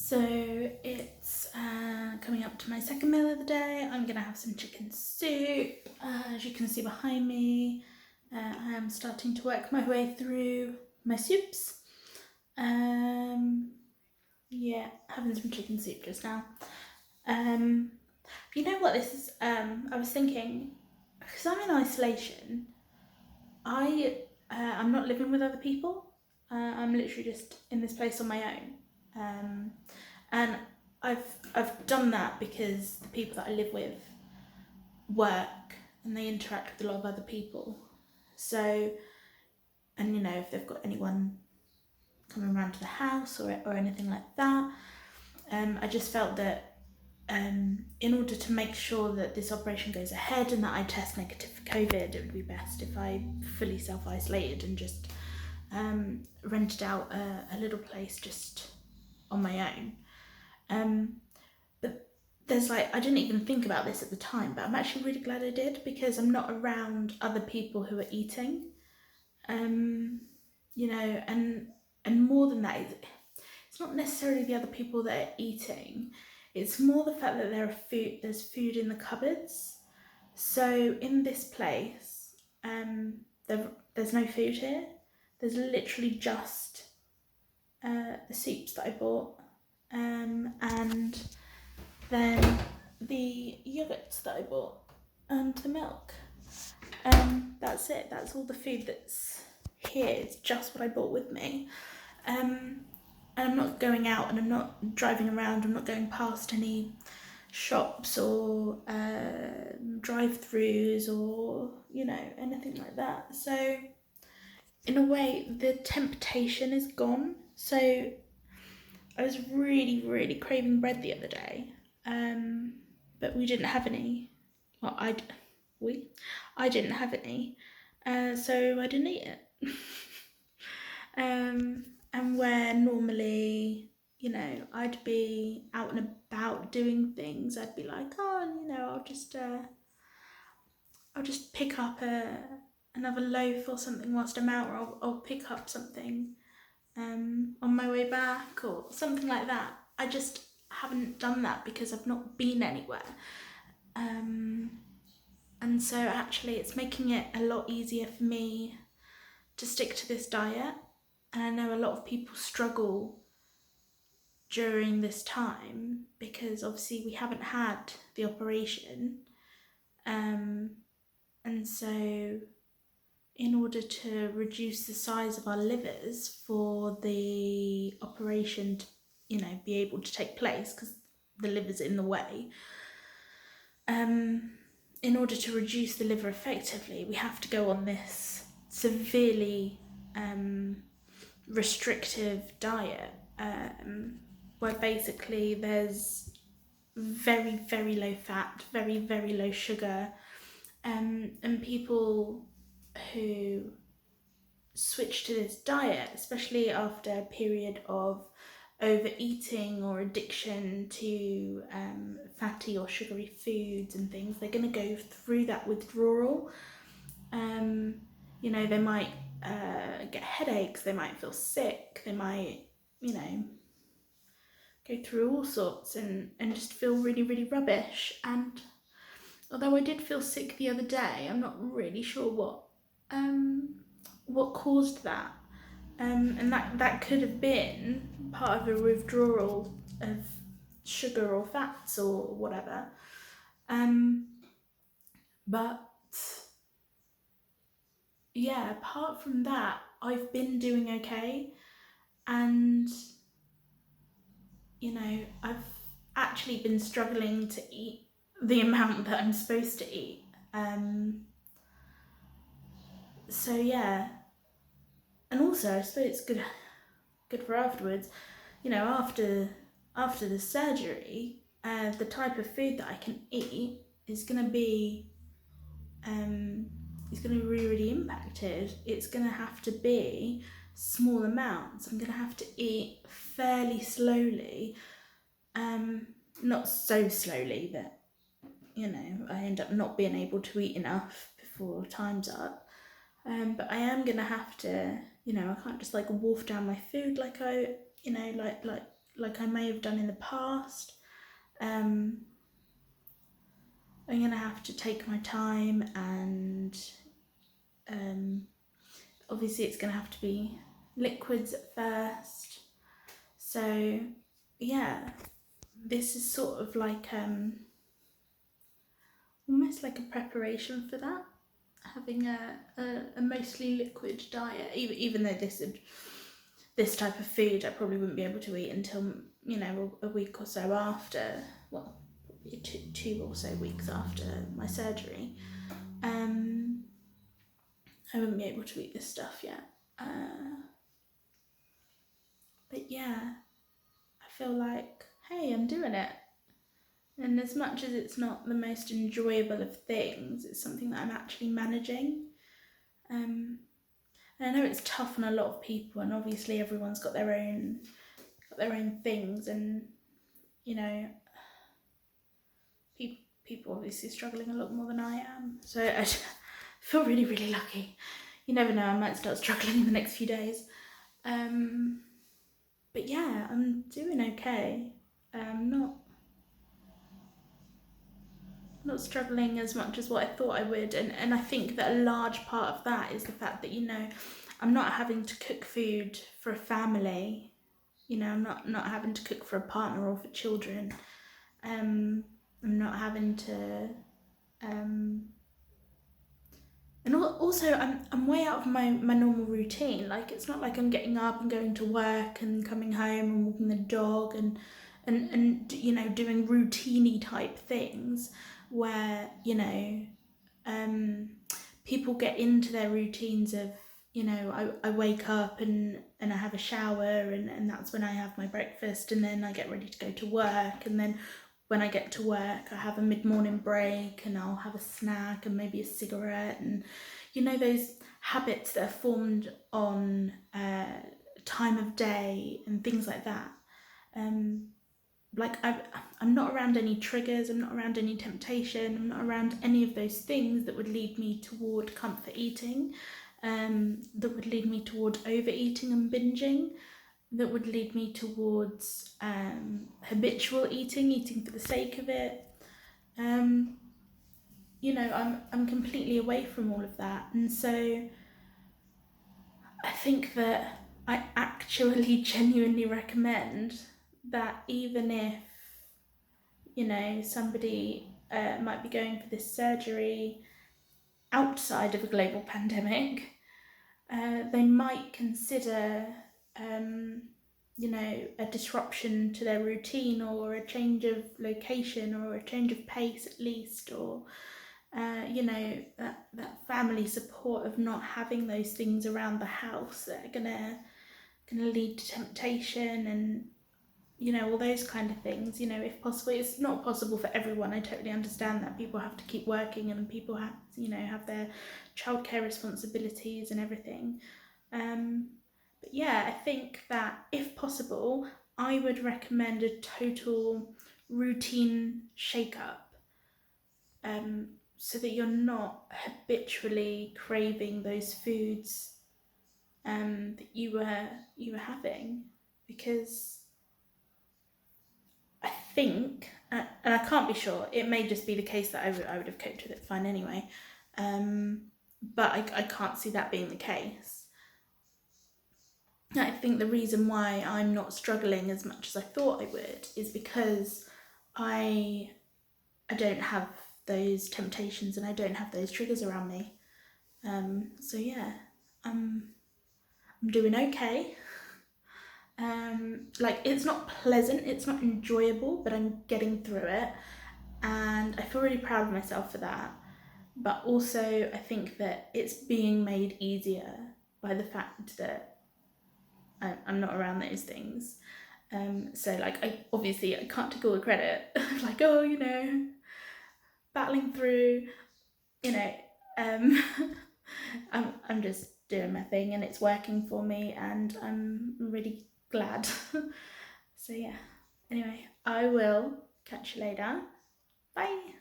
So it's coming up to my second meal of the day. I'm going to have some chicken soup. As you can see behind me, I am starting to work my way through my soups. Yeah, having some chicken soup just now. You know what this is? I was thinking, because I'm in isolation, I'm not living with other people. I'm literally just in this place on my own. And I've done that because the people that I live with work and they interact with a lot of other people. So, and if they've got anyone coming around to the house or anything like that, I just felt that in order to make sure that this operation goes ahead and that I test negative for COVID, it would be best if I fully self-isolated and just rented out a little place just on my own. But there's I didn't even think about this at the time, but I'm actually really glad I did because I'm not around other people who are eating. And more than that, it's not necessarily the other people that are eating. It's more the fact that there's food in the cupboards. So in this place, there's no food here. There's literally just the soups that I bought, and then the yogurts that I bought and the milk. That's it. That's all the food that's here. It's just what I bought with me. And I'm not going out and I'm not driving around. I'm not going past any shops or drive-throughs or anything like that. So in a way, the temptation is gone. So I was really, really craving bread the other day, but we didn't have any. Well, I didn't have any, so I didn't eat it. And where normally, I'd be out and about doing things, I'd be like, I'll just pick up another loaf or something whilst I'm out, or I'll pick up something on my way back or something like that. I just haven't done that because I've not been anywhere. And so actually it's making it a lot easier for me to stick to this diet. And I know a lot of people struggle during this time because obviously we haven't had the operation. And so in order to reduce the size of our livers for the operation to, be able to take place, because the liver's in the way, in order to reduce the liver effectively, we have to go on this severely restrictive diet, where basically there's very, very low fat, very, very low sugar, and people who switch to this diet, especially after a period of overeating or addiction to fatty or sugary foods and things, they're going to go through that withdrawal. They might get headaches, they might feel sick, they might, go through all sorts and just feel really, really rubbish. And although I did feel sick the other day, I'm not really sure what caused that. And that could have been part of a withdrawal of sugar or fats or whatever. But yeah, apart from that, I've been doing okay. And, I've actually been struggling to eat the amount that I'm supposed to eat. So yeah. And also, I suppose it's good for afterwards. After the surgery, the type of food that I can eat is going to be really, really impacted. It's going to have to be small amounts. I'm going to have to eat fairly slowly, not so slowly that I end up not being able to eat enough before time's up. But I am going to have to, I can't just wolf down my food like like I may have done in the past. I'm gonna have to take my time, and obviously it's gonna have to be liquids at first. So yeah, this is sort of like almost like a preparation for that, having a mostly liquid diet, even though this type of food I probably wouldn't be able to eat until, you know, a week or so after, well, probably two or so weeks after my surgery. I wouldn't be able to eat this stuff yet. But yeah, I feel like, hey, I'm doing it. And as much as it's not the most enjoyable of things, it's something that I'm actually managing. And I know it's tough on a lot of people, and obviously everyone's got their own things, and you know, people obviously struggling a lot more than I am. So I feel really, really lucky. You never know, I might start struggling in the next few days. But yeah, I'm doing okay. Not struggling as much as what I thought I would, and I think that a large part of that is the fact that, you know, I'm not having to cook food for a family. You know, I'm not having to cook for a partner or for children. I'm not having to and also I'm way out of my normal routine. Like, it's not like I'm getting up and going to work and coming home and walking the dog and you know, doing routine-y type things where, you know, people get into their routines of, you know, I wake up and I have a shower, and that's when I have my breakfast, and then I get ready to go to work, and then when I get to work I have a mid-morning break and I'll have a snack and maybe a cigarette, and you know, those habits that are formed on time of day and things like that. Like I'm not around any triggers, I'm not around any temptation, I'm not around any of those things that would lead me toward comfort eating, that would lead me toward overeating and binging, that would lead me towards habitual eating for the sake of it. You know, I'm completely away from all of that, and so I think that I actually genuinely recommend that even if, you know, somebody might be going for this surgery outside of a global pandemic, they might consider, you know, a disruption to their routine, or a change of location, or a change of pace at least, or you know, that family support of not having those things around the house that are gonna lead to temptation, and you know, all those kind of things. You know, if possible, it's not possible for everyone. I totally understand that people have to keep working, and people have, you know, have their childcare responsibilities and everything. But yeah, I think that if possible, I would recommend a total routine shake-up, so that you're not habitually craving those foods that you were having, because I think, and I can't be sure, it may just be the case that I would have coped with it fine anyway, but I can't see that being the case. I think the reason why I'm not struggling as much as I thought I would is because I don't have those temptations, and I don't have those triggers around me. So yeah, I'm doing okay. Like, it's not pleasant, it's not enjoyable, but I'm getting through it, and I feel really proud of myself for that. But also I think that it's being made easier by the fact that I'm not around those things. So like, I can't take all the credit. Like, oh, you know, battling through, you know, I'm just doing my thing, and it's working for me, and I'm really glad. So yeah, anyway, I will catch you later. Bye.